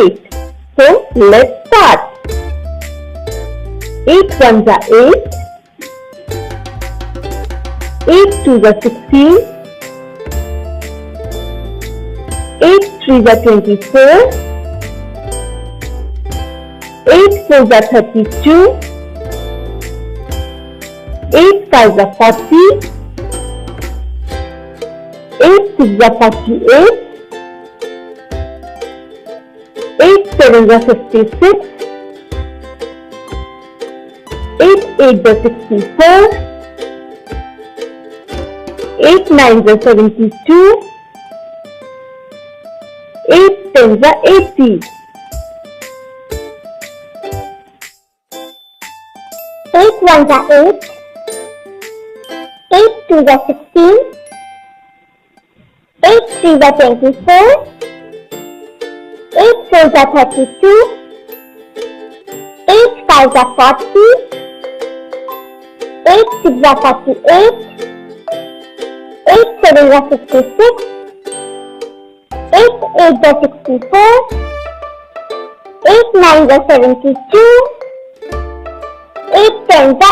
8. So let's start. 8 ones are 8. 8 twos are 16. 8 threes are 24. 8 fours are 32. 8 fives are 40. 8 sixes are 48. 8 sevens are 56. 8 eights are 64. 8 nines are 72. 8 tens are 80. 8 ones are 8. 8 twos are 16. 8 threes are 24. 8 fours are 32. 8 fives are 40. 8 sixes are 48. 8 sevens are 56. 8 eights are 64. 8 nines are 72. 8 tens are